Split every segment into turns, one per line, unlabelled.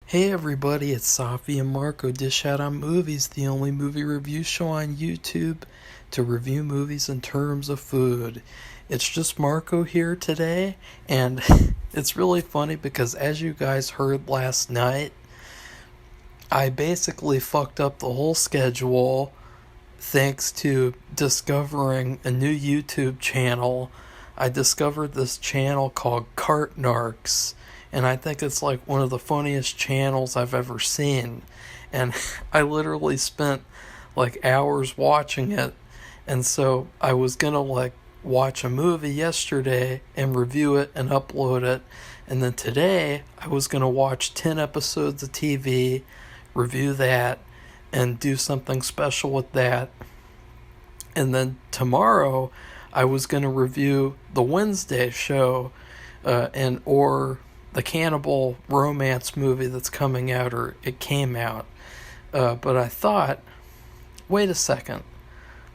Hey everybody, it's Safi and Marco Dish Out on Movies, the only movie review show on YouTube to review movies in terms of food. It's just Marco here today, and it's really funny because as you guys heard last night, I basically fucked up the whole schedule thanks to discovering a new YouTube channel. I discovered this channel called Cartnarks, and I think it's like one of the funniest channels I've ever seen. And I literally spent like hours watching it, and so I was gonna like watch a movie yesterday and review it and upload it, and then today I was gonna watch 10 episodes of TV, review that, and do something special with that. And then tomorrow, I was going to review the Wednesday show, or the Cannibal Romance movie that's coming out, or it came out. But I thought, wait a second,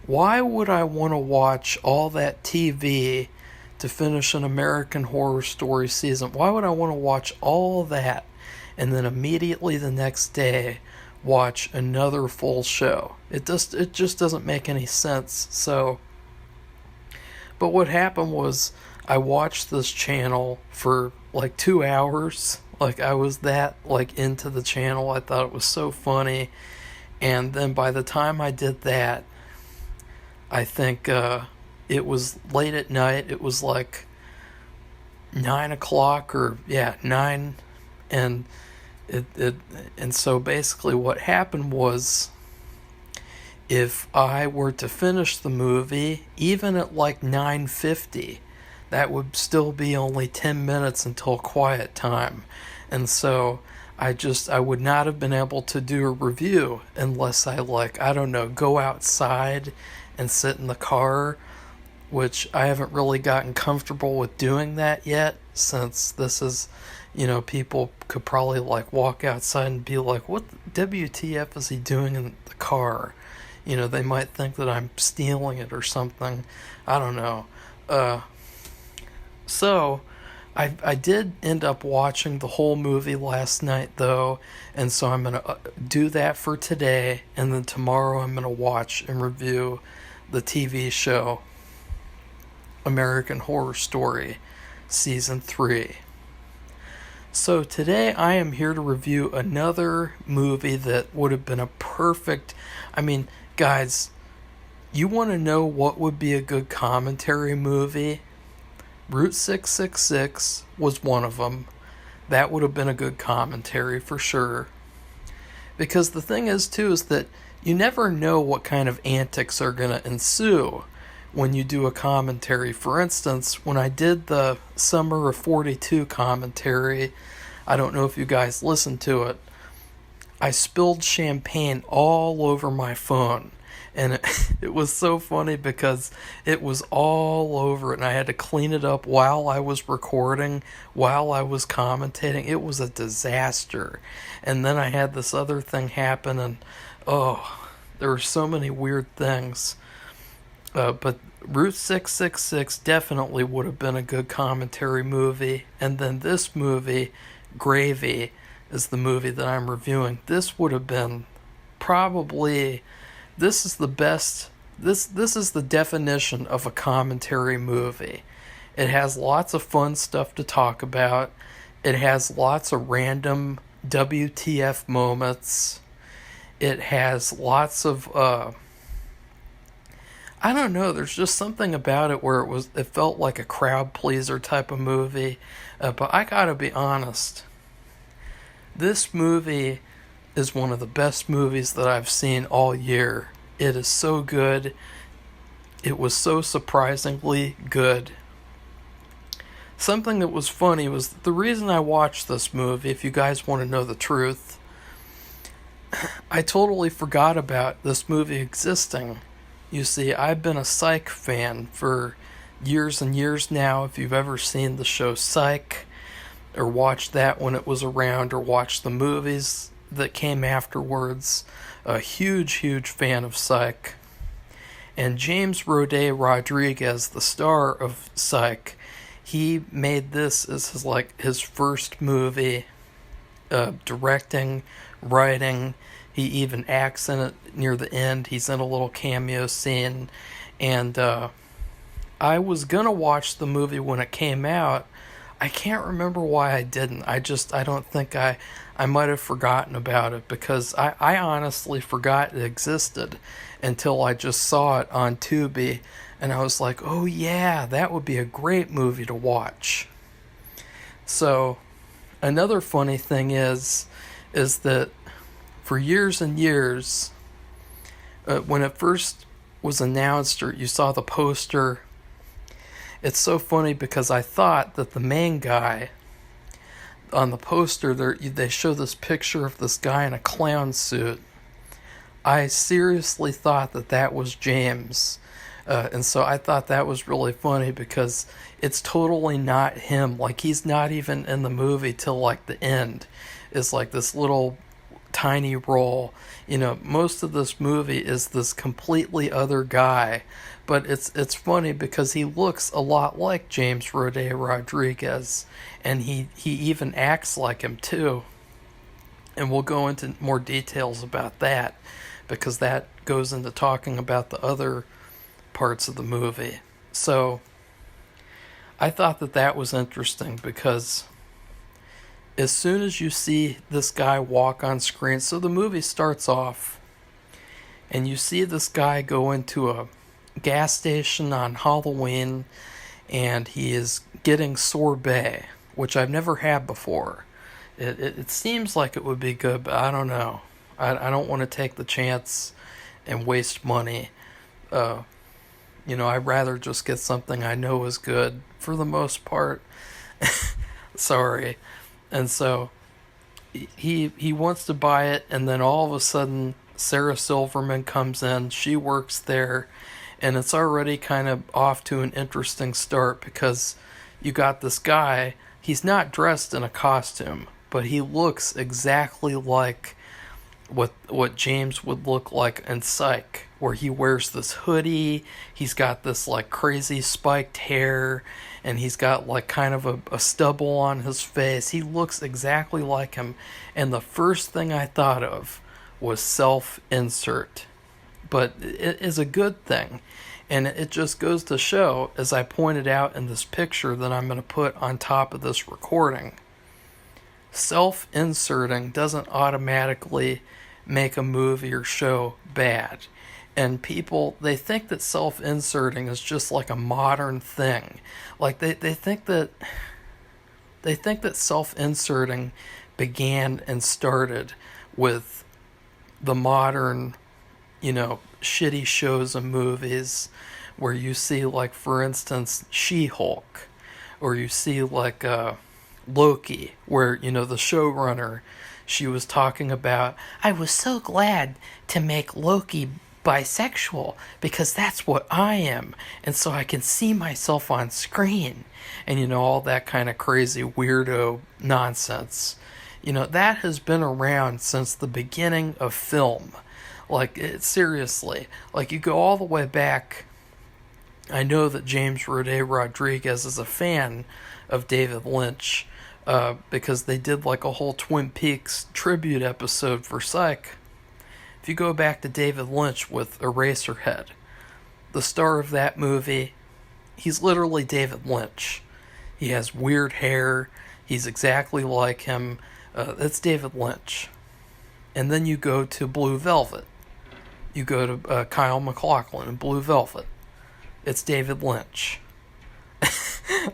why would I want to watch all that TV to finish an American Horror Story season? Why would I want to watch all that and then immediately the next day watch another full show? It just doesn't make any sense. So, but what happened was I watched this channel for like 2 hours. Like I was that like into the channel. I thought it was so funny. And then by the time I did that, I think it was late at night. It was like 9 o'clock, or yeah, 9. And and so basically what happened was, if I were to finish the movie even at like 9:50, that would still be only 10 minutes until quiet time. And so I would not have been able to do a review unless I, like, I don't know, go outside and sit in the car, which I haven't really gotten comfortable with doing that yet, since this is, people could probably like walk outside and be like, what WTF is he doing in the car? They might think that I'm stealing it or something. I don't know. So I did end up watching the whole movie last night though, and so I'm going to do that for today, and then tomorrow I'm going to watch and review the TV show American Horror Story Season 3. So today I am here to review another movie that would have been a perfect... I mean, guys, you want to know what would be a good commentary movie? Route 666 was one of them. That would have been a good commentary for sure. Because the thing is, too, is that you never know what kind of antics are going to ensue when you do a commentary. For instance, when I did the Summer of 42 commentary, I don't know if you guys listened to it, I spilled champagne all over my phone. And it was so funny because it was all over it, and I had to clean it up while I was recording, while I was commentating. It was a disaster. And then I had this other thing happen, and there were so many weird things. But Route 666 definitely would have been a good commentary movie. And then this movie, Gravy, is the movie that I'm reviewing. This would have been probably... This is the best... This is the definition of a commentary movie. It has lots of fun stuff to talk about. It has lots of random WTF moments. It has lots of... I don't know, there's just something about it where it felt like a crowd pleaser type of movie. But I gotta be honest, this movie is one of the best movies that I've seen all year. It is so good. It was so surprisingly good. Something that was funny was the reason I watched this movie, if you guys want to know the truth, I totally forgot about this movie existing. You see, I've been a Psych fan for years and years now. If you've ever seen the show Psych, or watched that when it was around, or watched the movies that came afterwards, a huge, huge fan of Psych. And James Roday Rodriguez, the star of Psych, he made this as his first movie directing, writing. He even acts in it near the end. He's in a little cameo scene. And I was going to watch the movie when it came out. I can't remember why I didn't. I don't think I might have forgotten about it, because I honestly forgot it existed until I just saw it on Tubi, and I was like, oh yeah, that would be a great movie to watch. So, another funny thing is that for years and years, when it first was announced, or you saw the poster, it's so funny because I thought that the main guy on the poster, they show this picture of this guy in a clown suit. I seriously thought that was James. And so I thought that was really funny because it's totally not him. Like, he's not even in the movie till like the end. It's like this little tiny role. Most of this movie is this completely other guy, but it's funny because he looks a lot like James Roday Rodriguez, and he even acts like him too. And we'll go into more details about that, because that goes into talking about the other parts of the movie. So I thought that was interesting, because as soon as you see this guy walk on screen, so the movie starts off and you see this guy go into a gas station on Halloween, and he is getting sorbet, which I've never had before. It seems like it would be good, but I don't know. I don't want to take the chance and waste money. I'd rather just get something I know is good for the most part. Sorry. And so he wants to buy it, and then all of a sudden Sarah Silverman comes in. She works there, and it's already kind of off to an interesting start, because you got this guy. He's not dressed in a costume, but he looks exactly like what James would look like in Psych, where he wears this hoodie, he's got this like crazy spiked hair, and he's got like kind of a stubble on his face. He looks exactly like him, and the first thing I thought of was self-insert. But it is a good thing, and it just goes to show, as I pointed out in this picture that I'm going to put on top of this recording, self-inserting doesn't automatically make a movie or show bad. And people, they think that self-inserting is just like a modern thing. Like they think that self-inserting began and started with the modern, shitty shows and movies where you see, like, for instance, She-Hulk, or you see like Loki, where, the showrunner, she was talking about, I was so glad to make Loki bisexual because that's what I am, and so I can see myself on screen, and all that kind of crazy weirdo nonsense. That has been around since the beginning of film. Like, seriously, like, you go all the way back. I know that James Roday Rodriguez is a fan of David Lynch, because they did like a whole Twin Peaks tribute episode for Psych. If you go back to David Lynch with Eraserhead, the star of that movie, he's literally David Lynch. He has weird hair, he's exactly like him. That's David Lynch. And then you go to Blue Velvet. You go to Kyle MacLachlan in Blue Velvet. It's David Lynch.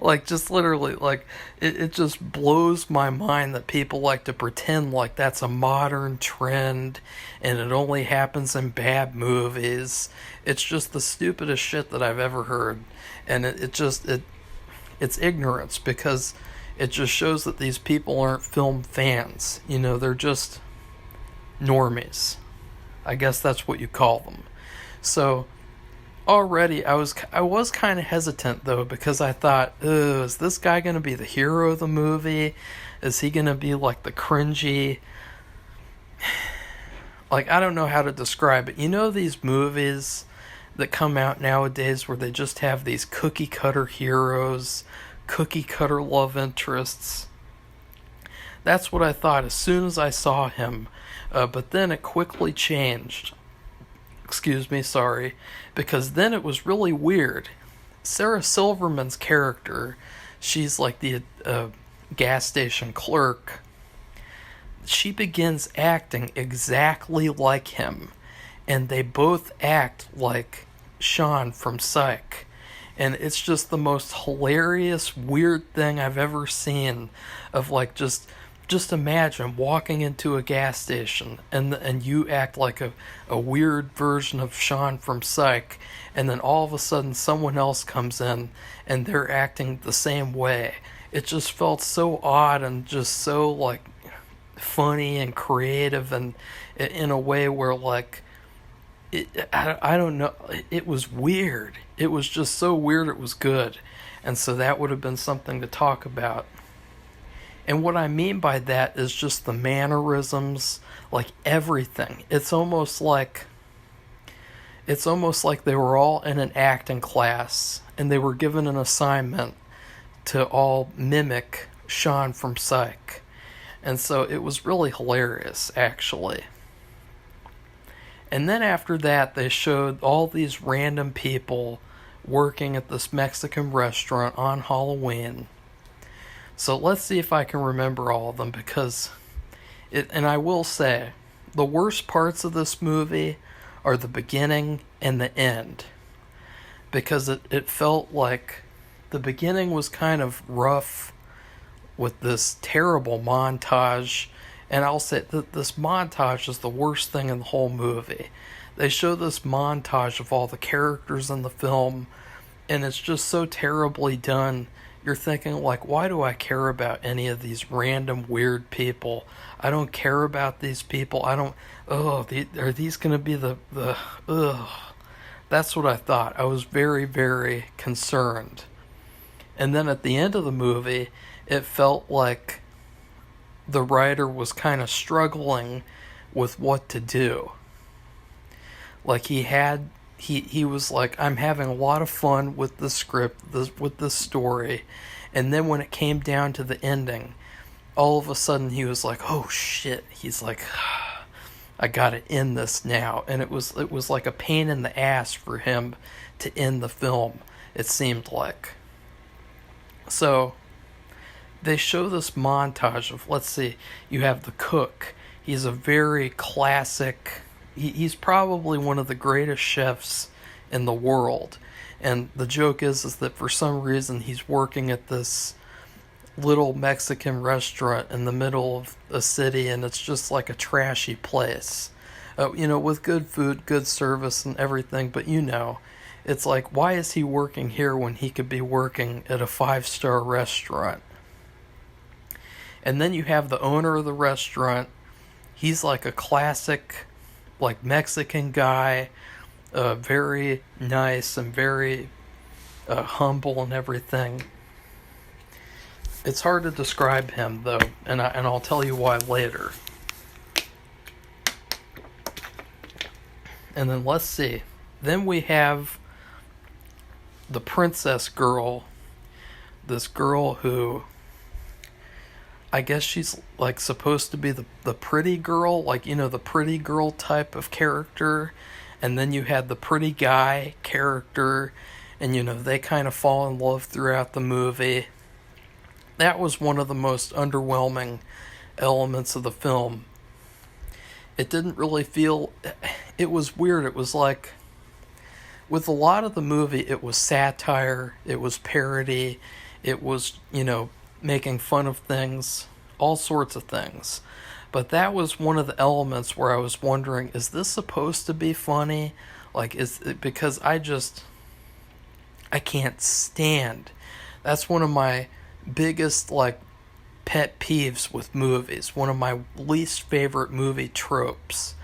Like, just literally, like, it just blows my mind that people like to pretend like that's a modern trend and it only happens in bad movies. It's just the stupidest shit that I've ever heard. And it's ignorance, because it just shows that these people aren't film fans. They're just normies. I guess that's what you call them. So already I was kind of hesitant, though, because I thought, is this guy going to be the hero of the movie? Is he going to be like the cringy, like, I don't know how to describe it. These movies that come out nowadays where they just have these cookie cutter heroes, cookie cutter love interests. That's what I thought as soon as I saw him. But then it quickly changed. Excuse me, sorry. Because then it was really weird. Sarah Silverman's character, she's like the gas station clerk. She begins acting exactly like him. And they both act like Sean from Psych. And it's just the most hilarious, weird thing I've ever seen. Of like just imagine walking into a gas station and you act like a weird version of Sean from Psych, and then all of a sudden someone else comes in and they're acting the same way. It just felt so odd and just so like funny and creative, and in a way where like I don't know, it was weird. It was just so weird it was good. And so that would have been something to talk about. And what I mean by that is just the mannerisms, like everything. It's almost like they were all in an acting class and they were given an assignment to all mimic Sean from Psych. And so it was really hilarious, actually. And then after that, they showed all these random people working at this Mexican restaurant on Halloween. So let's see if I can remember all of them, because and I will say, the worst parts of this movie are the beginning and the end. Because it felt like the beginning was kind of rough with this terrible montage. And I'll say that this montage is the worst thing in the whole movie. They show this montage of all the characters in the film, and it's just so terribly done. You're thinking, like, why do I care about any of these random weird people? I don't care about these people. I don't, are these going to be That's what I thought. I was very, very concerned. And then at the end of the movie, it felt like the writer was kind of struggling with what to do. Like he was like, I'm having a lot of fun with the script, with the story, and then when it came down to the ending, all of a sudden he was like, oh shit. He's like, I gotta end this now. And it was like a pain in the ass for him to end the film, it seemed like. So they show this montage of, let's see, you have the cook. He's a very classic, he's probably one of the greatest chefs in the world. And the joke is that for some reason he's working at this little Mexican restaurant in the middle of a city, and it's just like a trashy place. With good food, good service and everything, but it's like, why is he working here when he could be working at a 5-star restaurant? And then you have the owner of the restaurant. He's like a classic, like, Mexican guy, very nice and very humble and everything. It's hard to describe him, though, and I'll tell you why later. And then let's see. Then we have the princess girl. This girl who, I guess she's like supposed to be the pretty girl, like, the pretty girl type of character. And then you had the pretty guy character, and they kind of fall in love throughout the movie. That was one of the most underwhelming elements of the film. It didn't really feel, it was weird. It was like, with a lot of the movie, it was satire, it was parody, it was, making fun of things, all sorts of things. But that was one of the elements where I was wondering, is this supposed to be funny? Like, because I can't stand. That's one of my biggest, like, pet peeves with movies. One of my least favorite movie tropes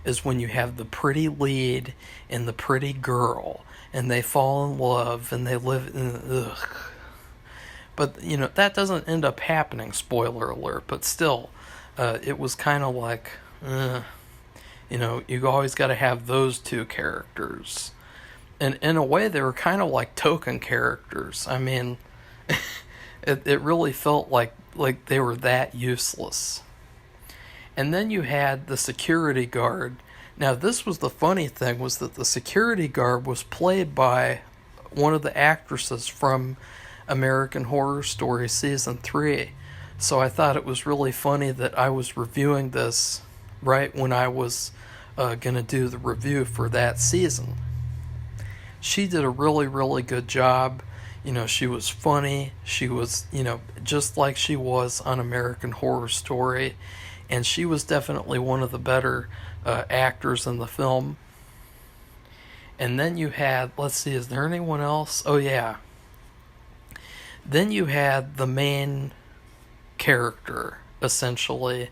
is when you have the pretty lead and the pretty girl, and they fall in love, and they live in, But, that doesn't end up happening, spoiler alert, but still, it was kind of like, you always got to have those two characters. And in a way, they were kind of like token characters. I mean, It really felt like they were that useless. And then you had the security guard. Now this was the funny thing, was that the security guard was played by one of the actresses from American Horror Story Season 3. So I thought it was really funny that I was reviewing this right when I was going to do the review for that season. She did a really, really good job. You know, she was funny. She was, just like she was on American Horror Story. And she was definitely one of the better actors in the film. And then you had, let's see, is there anyone else? Oh, yeah. Then you had the main character, essentially.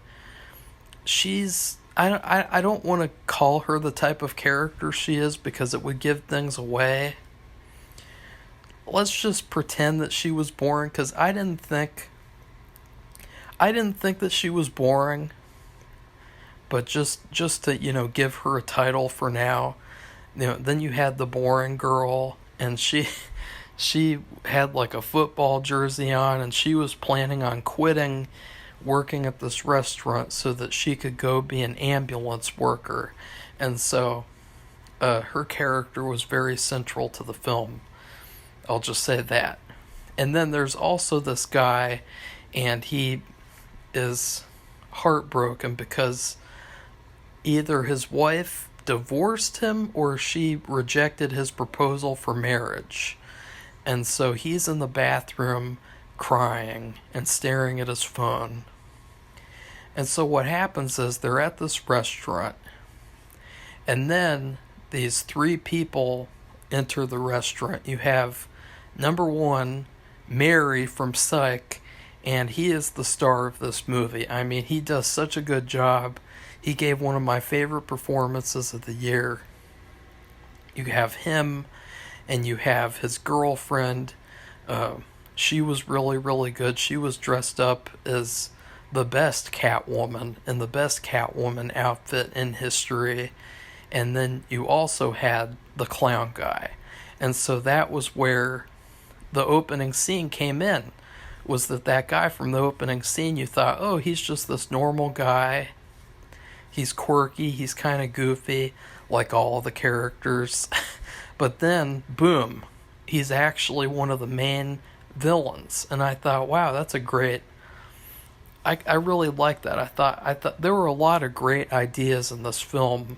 I don't want to call her the type of character she is because it would give things away. Let's just pretend that she was boring, because I didn't think that she was boring. But just to, give her a title for now. Then you had the boring girl, and she had like a football jersey on, and she was planning on quitting working at this restaurant so that she could go be an ambulance worker. And so her character was very central to the film. I'll just say that. And then there's also this guy, and he is heartbroken because either his wife divorced him or she rejected his proposal for marriage. And so he's in the bathroom crying and staring at his phone. And so what happens is they're at this restaurant, and then these three people enter the restaurant. You have number one, Mary from Psych, and he is the star of this movie. I mean, he does such a good job. He gave one of my favorite performances of the year. You have him, and you have his girlfriend. She was really, really good. She was dressed up as the best Catwoman in the best Catwoman outfit in history. And then you also had the clown guy. And so that was where the opening scene came in, was that guy from the opening scene, you thought, oh, he's just this normal guy. He's quirky, he's kind of goofy, like all the characters. But then, boom, he's actually one of the main villains. And I thought, wow, that's a great... I really liked that. I thought there were a lot of great ideas in this film.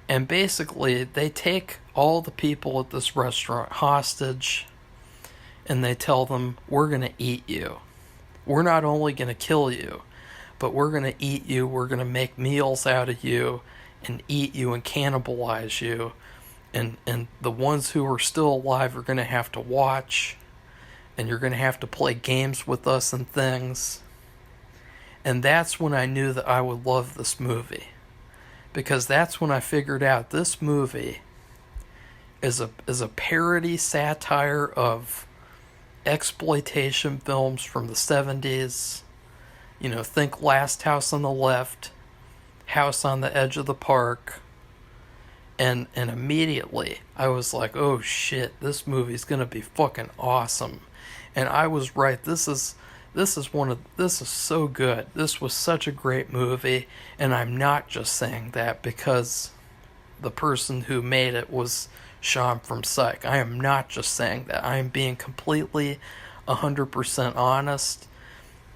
And basically, they take all the people at this restaurant hostage, and they tell them, we're going to eat you. We're not only going to kill you, but we're going to eat you. We're going to make meals out of you and eat you and cannibalize you. And the ones who are still alive are going to have to watch, and you're going to have to play games with us and things. And that's when I knew that I would love this movie. Because that's when I figured out this movie is a parody satire of exploitation films from the 70s. Think Last House on the Left, House on the Edge of the Park. And immediately I was like, oh shit, this movie's gonna be fucking awesome. And I was right. This is so good. This was such a great movie, and I'm not just saying that because the person who made it was Sean from Psych. I am not just saying that. I am being completely 100% honest.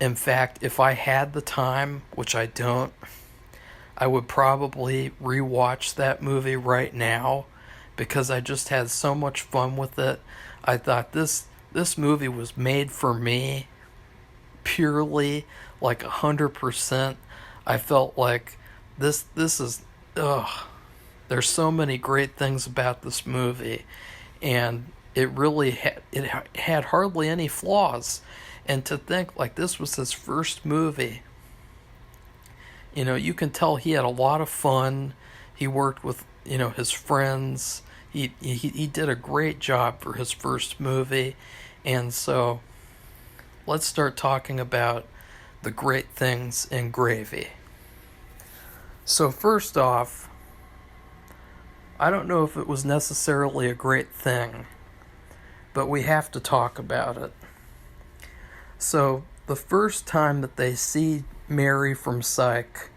In fact, if I had the time, which I don't, I would probably rewatch that movie right now because I just had so much fun with it. I thought this movie was made for me purely, like 100%. I felt like this is there's so many great things about this movie, and it really had hardly any flaws. And to think like this was his first movie, you can tell he had a lot of fun. He worked with his friends. He did a great job for his first movie. And so let's start talking about the great things in Gravy. So first off, I don't know if it was necessarily a great thing, but we have to talk about it. So the first time that they see Mary from Psych,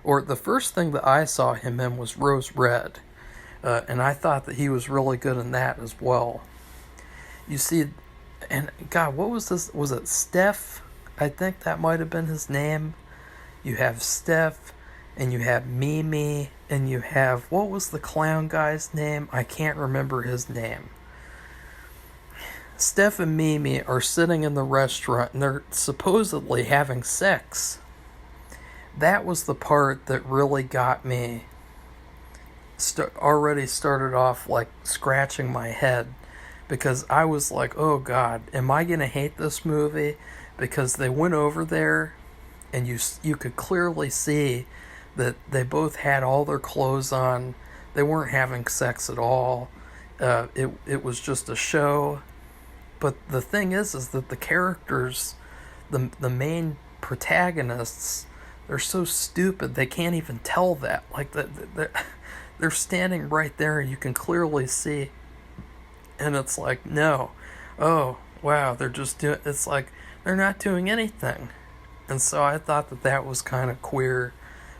or the first thing that I saw him in was Rose Red, and I thought that he was really good in that as well. You see, and God, what was this? Was it Steph? I think that might have been his name. You have Steph, and you have Mimi, and you have, what was the clown guy's name? I can't remember his name. Steph and Mimi are sitting in the restaurant, and they're supposedly having sex. That was the part that really got me. Already started off like scratching my head, because I was like, oh God, am I going to hate this movie? Because they went over there, and you could clearly see that they both had all their clothes on. They weren't having sex at all. It was just a show. But the thing is that the characters, the main protagonists, they're so stupid they can't even tell that. Like they're standing right there, and you can clearly see. And it's like, no, oh wow, they're just doing. It's like they're not doing anything. And so I thought that was kind of queer,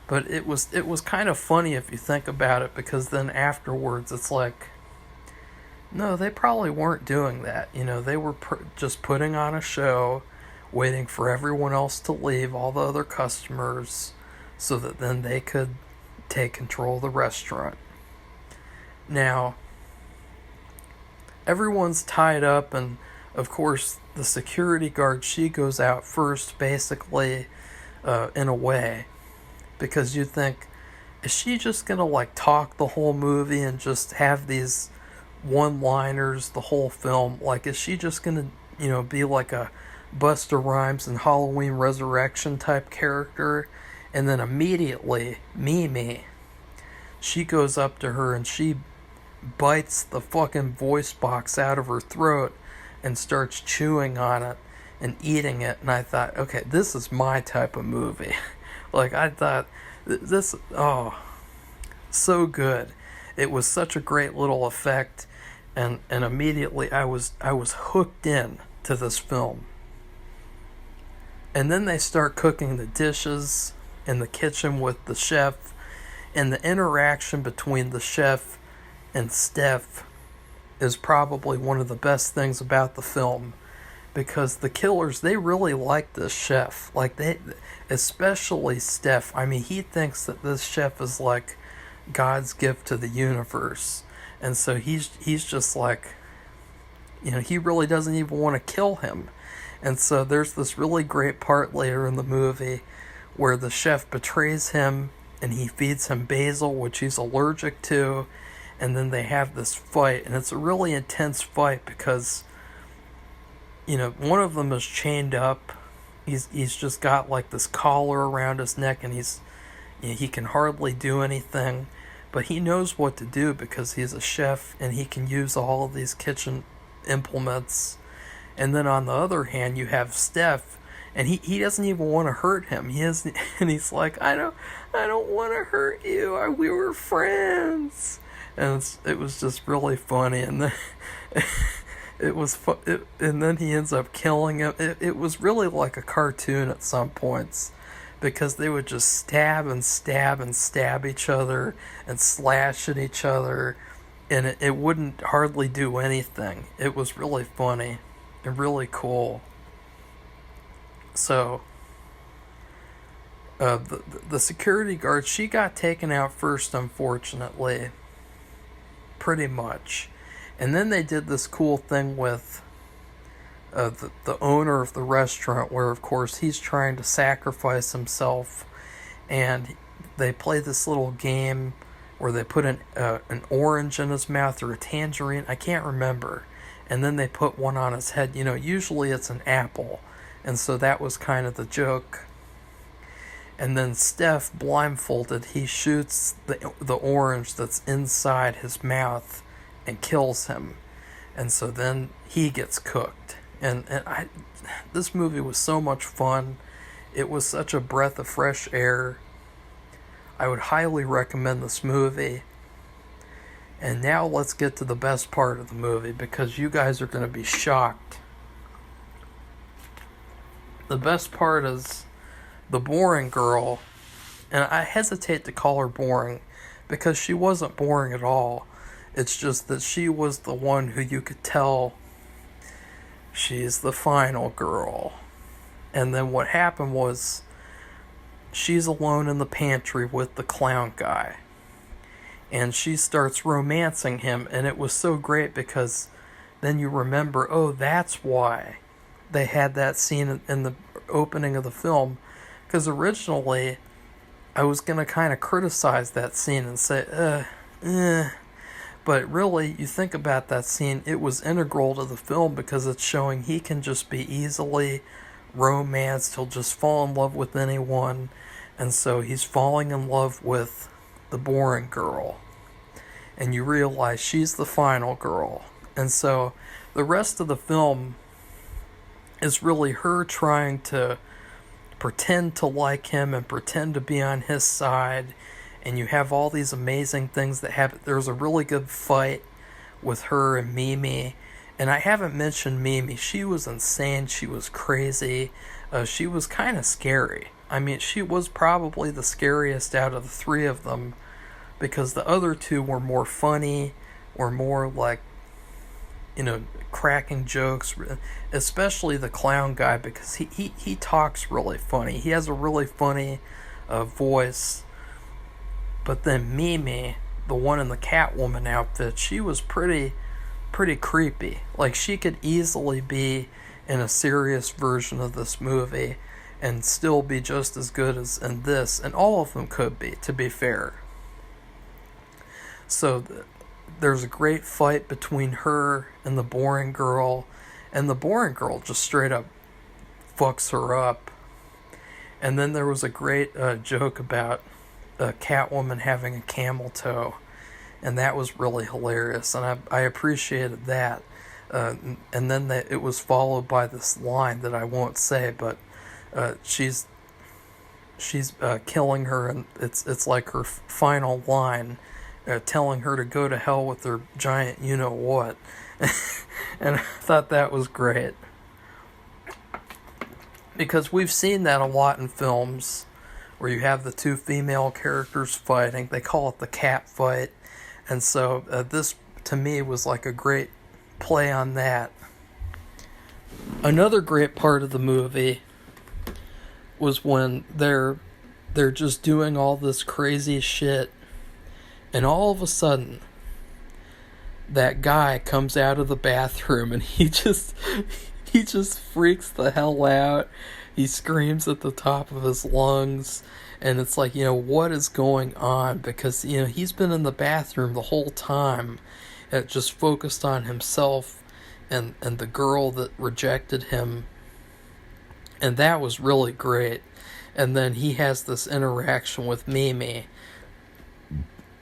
but it was kind of funny if you think about it, because then afterwards it's like, no, they probably weren't doing that. They were just putting on a show, waiting for everyone else to leave, all the other customers, so that then they could take control of the restaurant. Now, everyone's tied up, and of course the security guard, she goes out first, basically, in a way, because you think, is she just gonna like talk the whole movie and just have these one-liners the whole film? Like, is she just gonna be like a Busta Rhymes and Halloween Resurrection type character? And then immediately Mimi, she goes up to her and she bites the fucking voice box out of her throat and starts chewing on it and eating it. And I thought, okay, this is my type of movie. Like, I thought this, oh, so good. It was such a great little effect, and immediately I was hooked in to this film. And then they start cooking the dishes in the kitchen with the chef, and the interaction between the chef and Steph is probably one of the best things about the film, because the killers, they really like this chef. Like, they, especially Steph, I mean, he thinks that this chef is like God's gift to the universe, and so he's just like, he really doesn't even want to kill him. And so there's this really great part later in the movie where the chef betrays him and he feeds him basil, which he's allergic to, and then they have this fight, and it's a really intense fight because one of them is chained up. He's just got like this collar around his neck, and he can hardly do anything, but he knows what to do because he's a chef and he can use all of these kitchen implements. And then on the other hand, you have Steph, and he doesn't even want to hurt him. And he's like, I don't want to hurt you. We were friends. And it was just really funny. And then and then he ends up killing him. It was really like a cartoon at some points, because they would just stab and stab and stab each other and slash at each other, and it wouldn't hardly do anything. It was really funny and really cool. So the security guard, she got taken out first, unfortunately, pretty much. And then they did this cool thing with the owner of the restaurant, where of course he's trying to sacrifice himself, and they play this little game where they put an orange in his mouth, or a tangerine, I can't remember, and then they put one on his head. Usually it's an apple, and so that was kind of the joke. And then Steph, blindfolded, he shoots the orange that's inside his mouth and kills him, and so then he gets cooked. And this movie was so much fun. It was such a breath of fresh air. I would highly recommend this movie. And now let's get to the best part of the movie, because you guys are going to be shocked. the best part is the boring girl, and I hesitate to call her boring because she wasn't boring at all. It's just that she was the one who you could tell she's the final girl. And then what happened was she's alone in the pantry with the clown guy. And she starts romancing him, and it was so great because then you remember, oh, that's why they had that scene in the opening of the film. Because originally, I was going to kind of criticize that scene and say, but really, you think about that scene, it was integral to the film because it's showing he can just be easily romanced. He'll just fall in love with anyone. And so he's falling in love with the boring girl. And you realize she's the final girl. And so the rest of the film is really her trying to pretend to like him and pretend to be on his side. And you have all these amazing things that happen. There's a really good fight with her and Mimi. And I haven't mentioned Mimi. She was insane. She was crazy. She was kind of scary. I mean, she was probably the scariest out of the three of them because the other two were more funny, were more like, cracking jokes, especially the clown guy because he talks really funny. He has a really funny voice. But then Mimi, the one in the Catwoman outfit, she was pretty creepy. Like, she could easily be in a serious version of this movie and still be just as good as in this, and all of them could be, to be fair. So there's a great fight between her and the boring girl, and the boring girl just straight up fucks her up. And then there was a great joke about Catwoman having a camel toe, and that was really hilarious, and I appreciated that. And then it was followed by this line that I won't say, but she's killing her, and it's like her final line, telling her to go to hell with her giant you-know-what. And I thought that was great. Because we've seen that a lot in films, where you have the two female characters fighting. They call it the cat fight. And so this, to me, was like a great play on that. Another great part of the movie was when they're just doing all this crazy shit, and all of a sudden that guy comes out of the bathroom and he just freaks the hell out. He screams at the top of his lungs, and it's like, what is going on? Because he's been in the bathroom the whole time, just focused on himself and the girl that rejected him. And that was really great. And then he has this interaction with Mimi.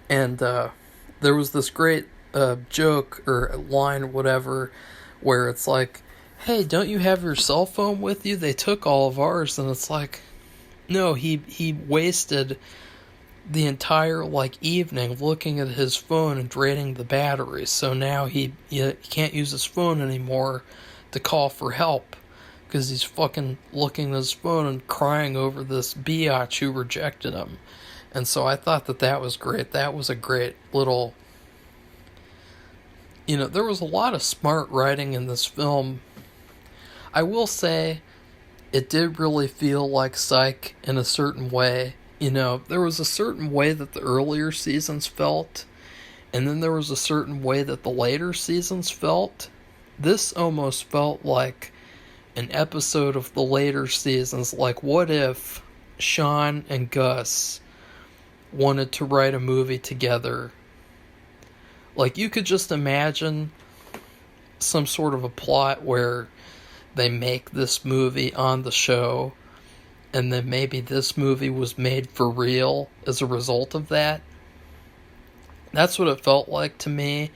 And there was this great joke or line, whatever, where it's like, hey, don't you have your cell phone with you? They took all of ours. And it's like, no, he wasted the entire evening looking at his phone and draining the batteries. So now he can't use his phone anymore to call for help, because he's fucking looking at his phone and crying over this biatch who rejected him. And so I thought that was great. That was a great little... there was a lot of smart writing in this film. I will say, it did really feel like Psych in a certain way. There was a certain way that the earlier seasons felt, and then there was a certain way that the later seasons felt. This almost felt like an episode of the later seasons. Like, what if Sean and Gus wanted to write a movie together? Like, you could just imagine some sort of a plot where they make this movie on the show, and then maybe this movie was made for real as a result of that. That's what it felt like to me,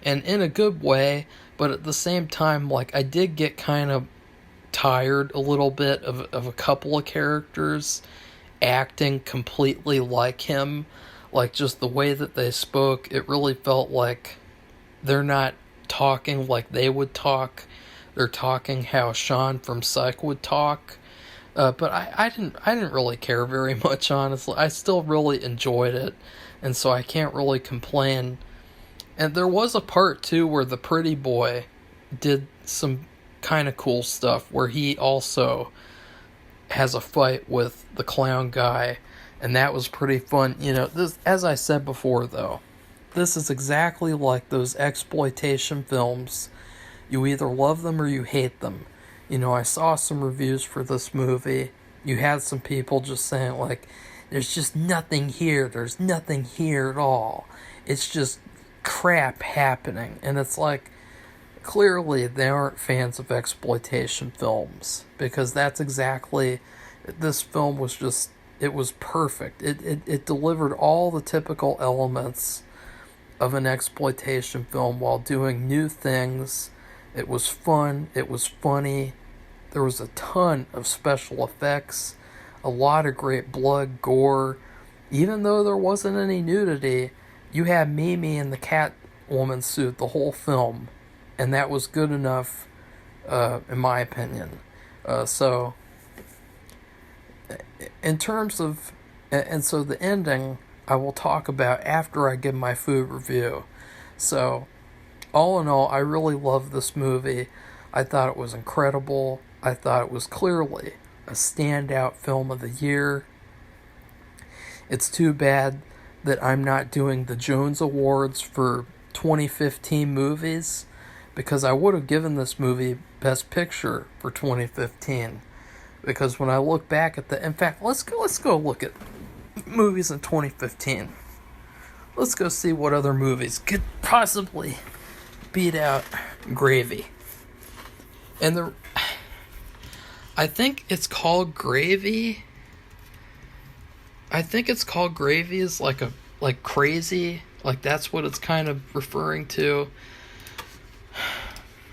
and in a good way, but at the same time, I did get kind of tired a little bit of a couple of characters acting completely like him. Like, just the way that they spoke, it really felt like they're not talking like they would talk. They're talking how Sean from Psych would talk. But I didn't really care very much, honestly. I still really enjoyed it, and so I can't really complain. And there was a part too where the pretty boy did some kind of cool stuff where he also has a fight with the clown guy, and that was pretty fun. This, as I said before, though, this is exactly like those exploitation films. You either love them or you hate them. I saw some reviews for this movie. You had some people just saying, like, there's just nothing here. There's nothing here at all. It's just crap happening. And it's like, clearly they aren't fans of exploitation films. Because that's exactly, this film was just, it was perfect. It delivered all the typical elements of an exploitation film while doing new things. It was fun. It was funny. There was a ton of special effects, a lot of great blood, gore. Even though there wasn't any nudity, you had Mimi in the Catwoman suit the whole film, and that was good enough, in my opinion. So, in terms of, and so the ending, I will talk about after I give my food review. So, all in all, I really loved this movie. I thought it was incredible. I thought it was clearly a standout film of the year. It's too bad that I'm not doing the Jones Awards for 2015 movies, because I would have given this movie Best Picture for 2015. Because when I look back at in fact, let's go look at movies in 2015. Let's go see what other movies could possibly beat out Gravy. And I think it's called Gravy. I think it's called Gravy is like crazy. Like that's what it's kind of referring to.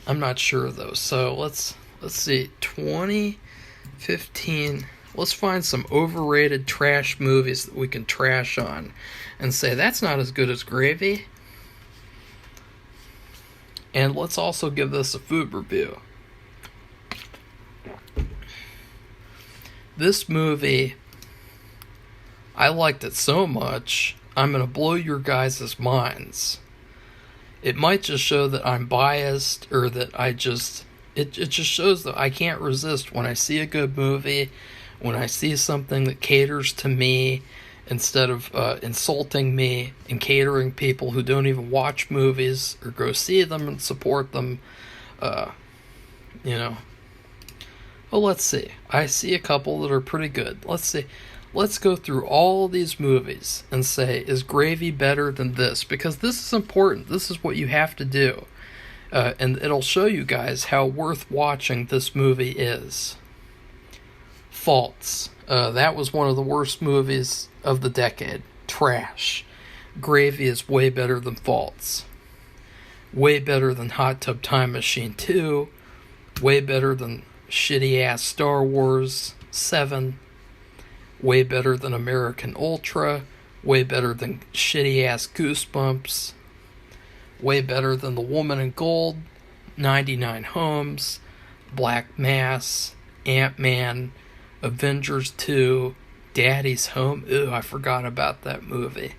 I'm not sure though. So let's see. 2015. Let's find some overrated trash movies that we can trash on and say that's not as good as Gravy. And let's also give this a food review. This movie, I liked it so much, I'm going to blow your guys' minds. It might just show that I'm biased, or that it just shows that I can't resist when I see a good movie, when I see something that caters to me, instead of insulting me and catering people who don't even watch movies or go see them and support them. Well, let's see. I see a couple that are pretty good. Let's see. Let's go through all these movies and say, is Gravy better than this? Because this is important. This is what you have to do. And it'll show you guys how worth watching this movie is. Faults. That was one of the worst movies of the decade. Trash. Gravy is way better than Faults. Way better than Hot Tub Time Machine 2. Way better than shitty ass Star Wars 7. Way better than American Ultra. Way better than shitty ass Goosebumps. Way better than The Woman in Gold, 99 Homes, Black Mass, Ant-Man, Avengers 2, Daddy's Home. Ew, I forgot about that movie.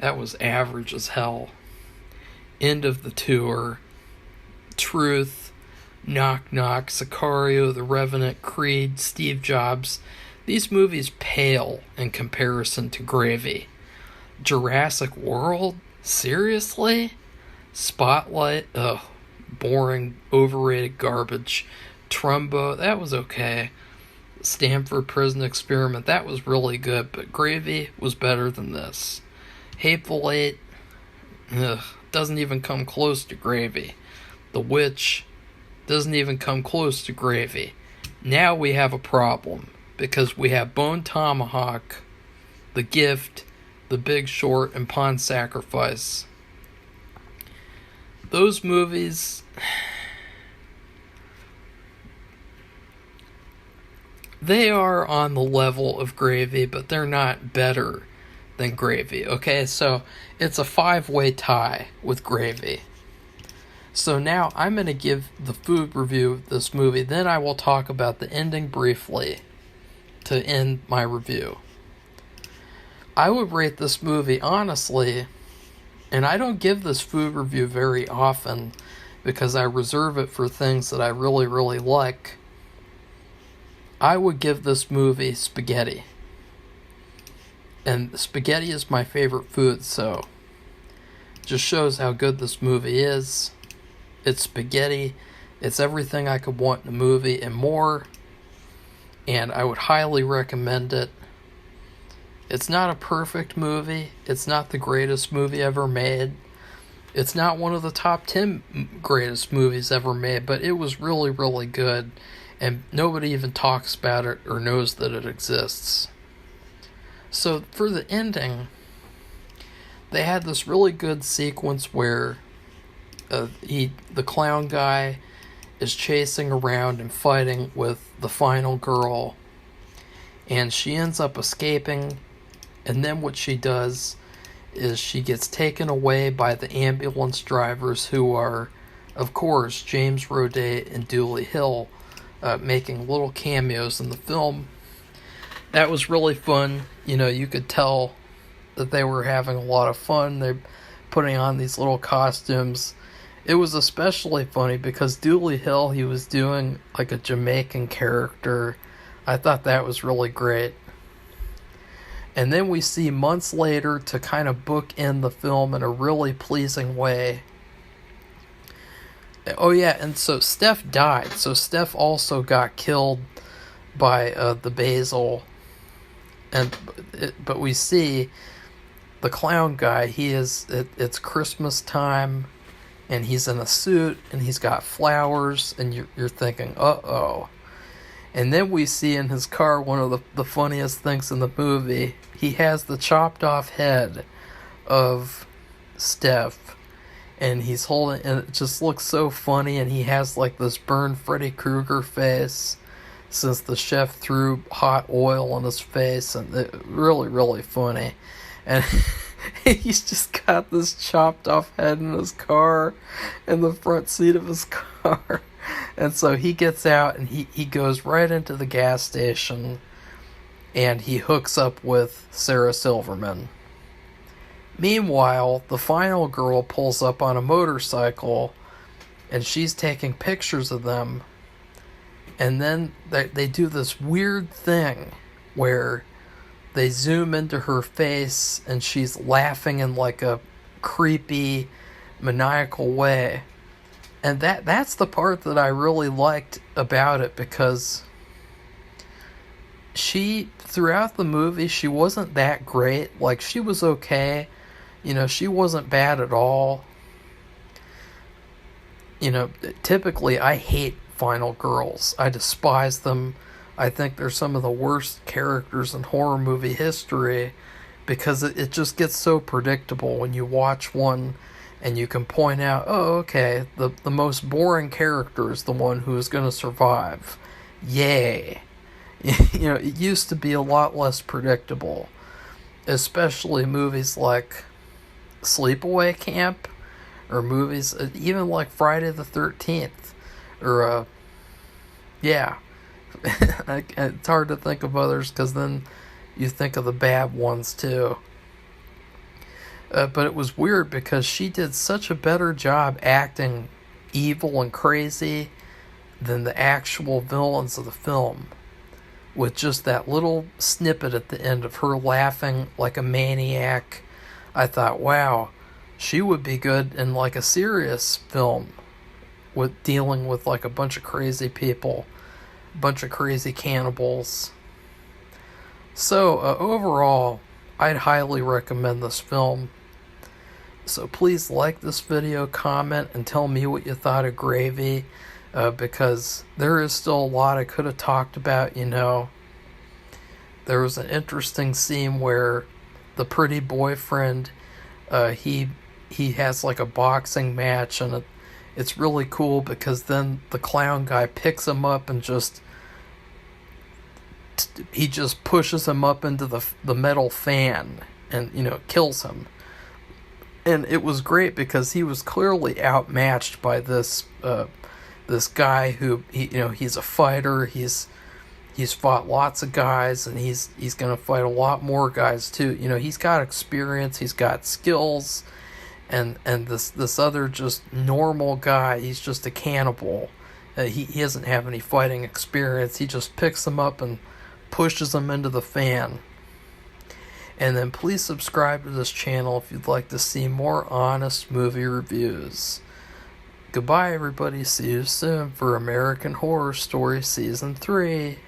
That was average as hell. End of the Tour, Truth, Knock Knock, Sicario, The Revenant, Creed, Steve Jobs. These movies pale in comparison to Gravy. Jurassic World? Seriously? Spotlight? Ugh. Boring, overrated garbage. Trumbo? That was okay. Stanford Prison Experiment? That was really good, but Gravy was better than this. Hateful Eight? Ugh. Doesn't even come close to Gravy. The Witch? Doesn't even come close to Gravy. Now we have a problem, because we have Bone Tomahawk, The Gift, The Big Short, and Pawn Sacrifice. Those movies, they are on the level of Gravy, but they're not better than Gravy. Okay, so it's a 5-way tie with Gravy. So now I'm going to give the food review of this movie. Then I will talk about the ending briefly. to end my review. I would rate this movie, honestly, and I don't give this food review very often because I reserve it for things that I really, really like. I would give this movie spaghetti. And spaghetti is my favorite food, so just shows how good this movie is. It's spaghetti. It's everything I could want in a movie and more. And I would highly recommend it. It's not a perfect movie. It's not the greatest movie ever made. It's not one of the top 10 greatest movies ever made, but it was really, really good. And nobody even talks about it or knows that it exists. So for the ending, they had this really good sequence where the clown guy is chasing around and fighting with the final girl. And she ends up escaping. And then what she does is she gets taken away by the ambulance drivers, who are, of course, James Roday and Dooley Hill, making little cameos in the film. That was really fun. You know, you could tell that they were having a lot of fun. They're putting on these little costumes. It was especially funny because Dooley Hill, he was doing like a Jamaican character. I thought that was really great. And then we see months later, to kind of bookend the film in a really pleasing way. Oh yeah, and so Steph died. So Steph also got killed by the Basil. But we see the clown guy. It's Christmas time, and he's in a suit, and he's got flowers, and you're thinking, uh-oh. And then we see in his car one of the funniest things in the movie. He has the chopped off head of Steph, and he's holding, and it just looks so funny, and he has like this burned Freddy Krueger face since the chef threw hot oil on his face, and really, really funny. And he's just got this chopped off head in his car, in the front seat of his car. And so he gets out and he goes right into the gas station, and he hooks up with Sarah Silverman. Meanwhile, the final girl pulls up on a motorcycle, and she's taking pictures of them. And then they do this weird thing where they zoom into her face, and she's laughing in like a creepy, maniacal way. And that's the part that I really liked about it, because she, throughout the movie, she wasn't that great. Like, she was okay. You know, she wasn't bad at all. You know, typically I hate final girls. I despise them. I think they're some of the worst characters in horror movie history, because it just gets so predictable when you watch one. And you can point out, oh, okay, the most boring character is the one who is going to survive. Yay. You know, it used to be a lot less predictable. Especially movies like Sleepaway Camp, or movies, even like Friday the 13th. Or, yeah. It's hard to think of others, because then you think of the bad ones too. But it was weird because she did such a better job acting evil and crazy than the actual villains of the film. With just that little snippet at the end of her laughing like a maniac, I thought, wow, she would be good in like a serious film with dealing with like a bunch of crazy people, a bunch of crazy cannibals. So overall, I'd highly recommend this film. So please like this video, comment, and tell me what you thought of Gravy, because there is still a lot I could have talked about, you know. There was an interesting scene where the pretty boyfriend, he has like a boxing match, and it's really cool because then the clown guy picks him up and he just pushes him up into the metal fan and, you know, kills him. And it was great because he was clearly outmatched by this guy who, he's a fighter. He's He's fought lots of guys, and he's going to fight a lot more guys too. You know, he's got experience, he's got skills, and this other just normal guy, he's just a cannibal. He doesn't have any fighting experience. He just picks them up and pushes them into the fan. And then please subscribe to this channel if you'd like to see more honest movie reviews. Goodbye, everybody. See you soon for American Horror Story Season 3.